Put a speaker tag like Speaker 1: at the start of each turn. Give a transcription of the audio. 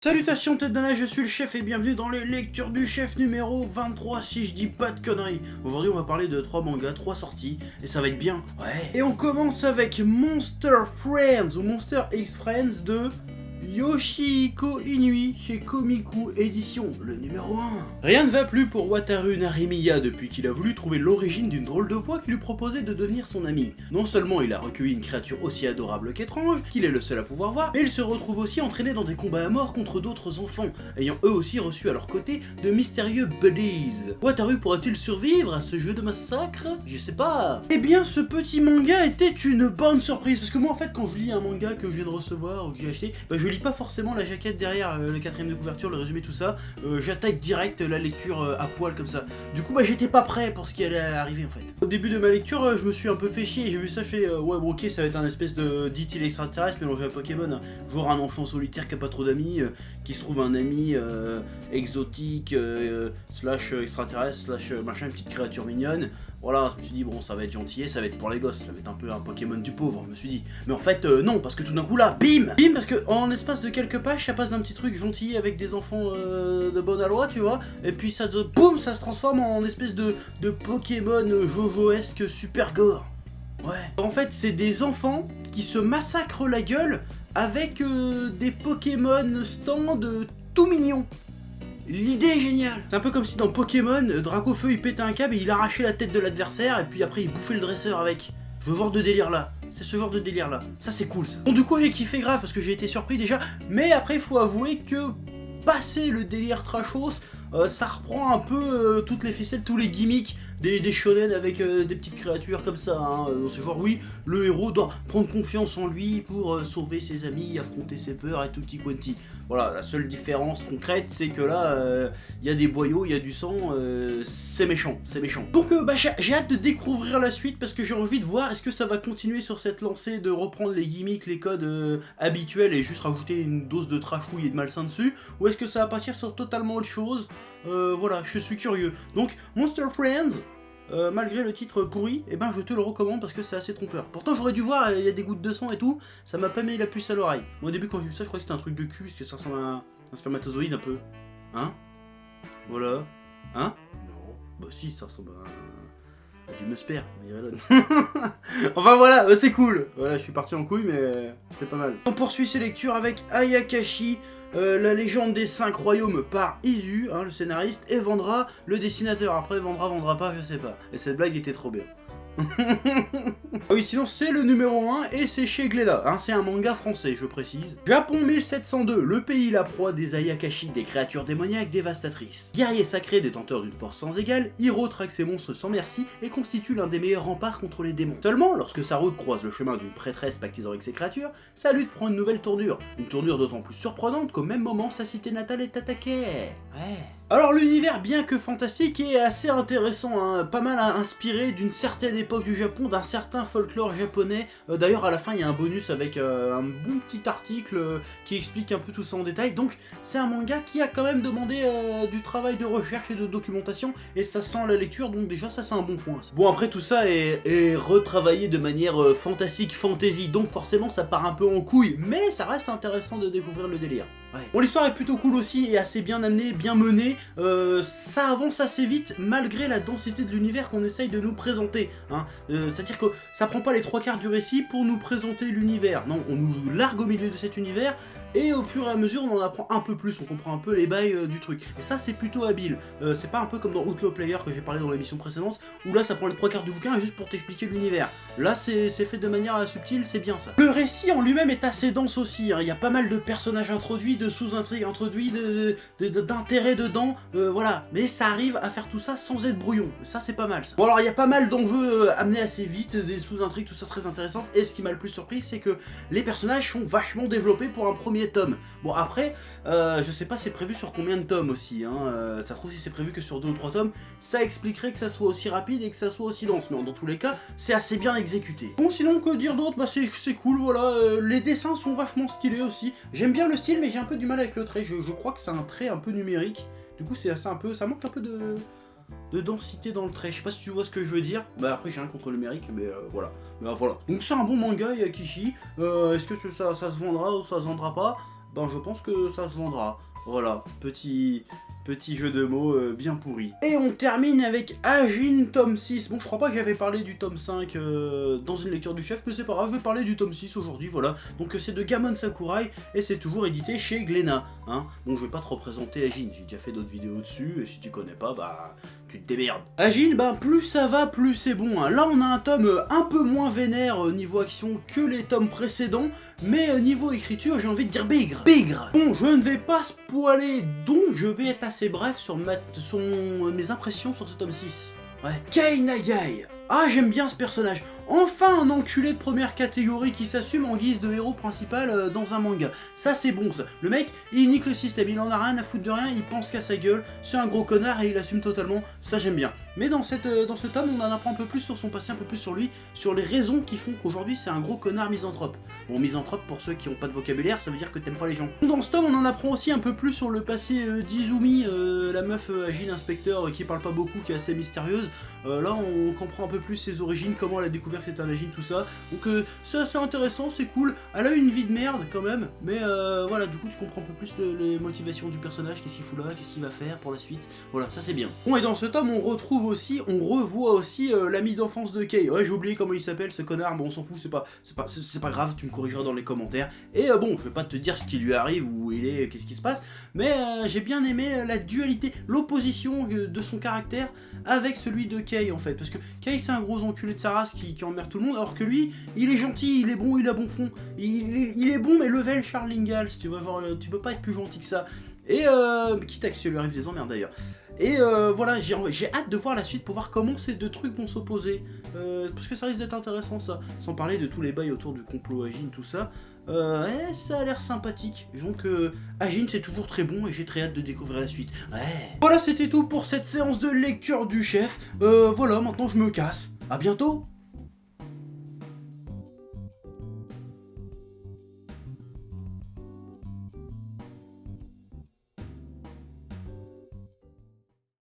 Speaker 1: Salutations tête d'Anna, je suis le chef et bienvenue dans les lectures du chef numéro 23 si je dis pas de conneries. Aujourd'hui on va parler de 3 mangas, 3 sorties et ça va être bien. Ouais. Et on commence avec Monster Friends ou Monster X Friends de Yoshihiko Inui chez Komiku Édition, le numéro 1. Rien ne va plus pour Wataru Narimiya depuis qu'il a voulu trouver l'origine d'une drôle de voix qui lui proposait de devenir son ami. Non seulement il a recueilli une créature aussi adorable qu'étrange, qu'il est le seul à pouvoir voir, mais il se retrouve aussi entraîné dans des combats à mort contre d'autres enfants, ayant eux aussi reçu à leur côté de mystérieux buddies. Wataru pourra-t-il survivre à ce jeu de massacre? Je sais pas. Eh bien ce petit manga était une bonne surprise, parce que moi en fait quand je lis un manga que je viens de recevoir ou que j'ai acheté, je lis pas forcément la jaquette derrière, le quatrième de couverture, le résumé, tout ça. J'attaque direct la lecture à poil comme ça. Du coup j'étais pas prêt pour ce qui allait arriver en fait. Au début de ma lecture je me suis un peu fait chier, j'ai vu ça, je fais ouais bon ok ça va être un espèce de dit-il extraterrestre mélangé à Pokémon, hein. Genre un enfant solitaire qui a pas trop d'amis, qui se trouve un ami exotique, slash extraterrestre, slash machin, une petite créature mignonne. Voilà, je me suis dit bon ça va être gentil, ça va être pour les gosses, ça va être un peu un Pokémon du pauvre, je me suis dit. Mais en fait non, parce que tout d'un coup là, bim, parce que en espace de quelques pages, ça passe d'un petit truc gentil avec des enfants de bonne aloi, tu vois, et puis ça boum, ça se transforme en espèce de Pokémon Jojo-esque super gore. Ouais. En fait, c'est des enfants qui se massacrent la gueule avec des Pokémon stands tout mignons. L'idée est géniale. C'est un peu comme si dans Pokémon, Dracofeu il pétait un câble et il arrachait la tête de l'adversaire et puis après il bouffait le dresseur avec. Ce genre de délire là. C'est ce genre de délire là. Ça c'est cool ça. Bon du coup j'ai kiffé grave parce que j'ai été surpris déjà. Mais après il faut avouer que passer le délire trashos, ça reprend un peu toutes les ficelles, tous les gimmicks des shonen avec des petites créatures comme ça, hein. C'est genre oui, le héros doit prendre confiance en lui pour sauver ses amis, affronter ses peurs et tutti quanti. Voilà, la seule différence concrète c'est que là, il y a des boyaux, il y a du sang, c'est méchant, c'est méchant. Donc j'ai hâte de découvrir la suite parce que j'ai envie de voir est-ce que ça va continuer sur cette lancée de reprendre les gimmicks, les codes habituels et juste rajouter une dose de trashouille et de malsain dessus, ou est-ce que ça va partir sur totalement autre chose. Voilà, je suis curieux. Donc, Monster Friends, malgré le titre pourri, eh ben je te le recommande parce que c'est assez trompeur. Pourtant j'aurais dû voir, il y a des gouttes de sang et tout, ça m'a pas mis la puce à l'oreille. Moi au début quand j'ai vu ça, je croyais que c'était un truc de cul, parce que ça ressemble à un spermatozoïde un peu. Hein? Voilà. Hein? Non. Bah si, ça ressemble à du musper, on dirait l'autre. Enfin voilà, c'est cool. Voilà, je suis parti en couille, mais c'est pas mal. On poursuit ses lectures avec Ayakashi, la légende des 5 royaumes par Izu, hein, le scénariste, et Vendra, le dessinateur. Après, vendra pas, je sais pas. Et cette blague était trop bien. Ah oui, sinon c'est le numéro 1 et c'est chez Glénat, hein, c'est un manga français, je précise. Japon 1702, le pays la proie des Ayakashi, des créatures démoniaques dévastatrices. Guerrier sacré détenteur d'une force sans égale, Hiro traque ses monstres sans merci et constitue l'un des meilleurs remparts contre les démons. Seulement, lorsque sa route croise le chemin d'une prêtresse pactisant avec ses créatures, sa lutte prend une nouvelle tournure. Une tournure d'autant plus surprenante qu'au même moment sa cité natale est attaquée. Ouais. Alors l'univers, bien que fantastique, est assez intéressant, hein, pas mal inspiré d'une certaine époque du Japon, d'un certain folklore japonais. D'ailleurs à la fin il y a un bonus avec un bon petit article qui explique un peu tout ça en détail. Donc c'est un manga qui a quand même demandé du travail de recherche et de documentation, et ça sent la lecture, donc déjà ça c'est un bon point. Bon après tout ça est retravaillé de manière fantastique, fantasy, donc forcément ça part un peu en couille, mais ça reste intéressant de découvrir le délire. Ouais. Bon, l'histoire est plutôt cool aussi et assez bien amenée, bien menée. Ça avance assez vite malgré la densité de l'univers qu'on essaye de nous présenter, hein. C'est-à-dire que ça prend pas les 3/4 du récit pour nous présenter l'univers. Non, on nous largue au milieu de cet univers et au fur et à mesure on en apprend un peu plus, on comprend un peu les bails du truc. Et ça c'est plutôt habile. C'est pas un peu comme dans Outlaw Player que j'ai parlé dans l'émission précédente, où là ça prend les 3/4 du bouquin juste pour t'expliquer l'univère. Là c'est fait de manière subtile, c'est bien ça. Le récit en lui-même est assez dense aussi, hein. Il y a pas mal de personnages introduits, de sous-intrigues introduites, d'intérêts dedans, voilà. Mais ça arrive à faire tout ça sans être brouillon, ça c'est pas mal ça. Bon alors il y a pas mal d'enjeux amenés assez vite, des sous-intrigues, tout ça très intéressant, et ce qui m'a le plus surpris c'est que les personnages sont vachement développés pour un premier tome. Bon après, je sais pas c'est prévu sur combien de tomes aussi, hein. Ça se trouve si c'est prévu que sur 2 ou 3 tomes, ça expliquerait que ça soit aussi rapide et que ça soit aussi dense, mais dans tous les cas, c'est assez bien exécuté. Bon sinon, que dire d'autre? Bah c'est cool, voilà, les dessins sont vachement stylés aussi. J'aime bien le style, mais j'ai un peu du mal avec le trait, je crois que c'est un trait un peu numérique, du coup c'est un peu, ça manque un peu de densité dans le trait, je sais pas si tu vois ce que je veux dire. Bah après j'ai rien contre le numérique, mais voilà. Voilà. Donc c'est un bon manga Yakishi, est-ce que ça se vendra ou ça se vendra pas? ben je pense que ça se vendra. Voilà, petit jeu de mots bien pourri. Et on termine avec Ajin tome 6. Bon, je crois pas que j'avais parlé du tome 5 dans une lecture du chef, mais c'est pas grave, je vais parler du tome 6 aujourd'hui, voilà. Donc c'est de Gamon Sakurai, et c'est toujours édité chez Glénat, hein. Bon, je vais pas te représenter Ajin, j'ai déjà fait d'autres vidéos dessus, et si tu connais pas, bah, tu te démerdes. Ajin, ben plus ça va, plus c'est bon, hein. Là, on a un tome un peu moins vénère niveau action que les tomes précédents, mais niveau écriture, j'ai envie de dire bigre. Bon, je ne vais pas spoiler, donc je vais être assez bref sur mes impressions sur ce tome 6. Ouais. Kei Nagai. Ah, j'aime bien ce personnage. Enfin un enculé de première catégorie qui s'assume en guise de héros principal dans un manga. Ça c'est bon ça. Le mec, il nique le système, il en a rien à foutre de rien, il pense qu'à sa gueule, c'est un gros connard et il assume totalement, ça j'aime bien. Mais dans ce tome, on en apprend un peu plus sur son passé, un peu plus sur lui, sur les raisons qui font qu'aujourd'hui c'est un gros connard misanthrope. Bon, misanthrope pour ceux qui n'ont pas de vocabulaire, ça veut dire que t'aimes pas les gens. Dans ce tome, on en apprend aussi un peu plus sur le passé d'Izumi, la meuf agile inspecteur qui parle pas beaucoup, qui est assez mystérieuse. Là on comprend un peu plus ses origines, comment elle a découvert que c'était un agile, tout ça. Donc c'est assez intéressant, c'est cool. Elle a eu une vie de merde quand même, mais voilà, du coup tu comprends un peu plus les motivations du personnage, qu'est-ce qu'il fout là, qu'est-ce qu'il va faire pour la suite. Voilà, ça c'est bien. Bon, et dans ce tome on revoit aussi l'ami d'enfance de Kei. Ouais, j'ai oublié comment il s'appelle ce connard, bon on s'en fout, c'est pas grave, tu me corrigeras dans les commentaires. Et bon, je vais pas te dire ce qui lui arrive, où il est, qu'est-ce qui se passe, mais j'ai bien aimé la dualité, l'opposition de son caractère avec celui de Kei en fait, parce que Kei c'est un gros enculé de sa race qui emmerde tout le monde, alors que lui, il est gentil, il est bon, il a bon fond, il est bon mais level Charles Ingalls, tu vois, genre tu peux pas être plus gentil que ça. Et quitte à que ça lui arrive des emmerdes d'ailleurs. Et voilà, j'ai hâte de voir la suite pour voir comment ces deux trucs vont s'opposer. Parce que ça risque d'être intéressant ça. Sans parler de tous les bails autour du complot Ajin, tout ça. Ça a l'air sympathique. Donc Ajin c'est toujours très bon et j'ai très hâte de découvrir la suite. Ouais. Voilà, c'était tout pour cette séance de lecture du chef. Voilà, maintenant je me casse. À bientôt.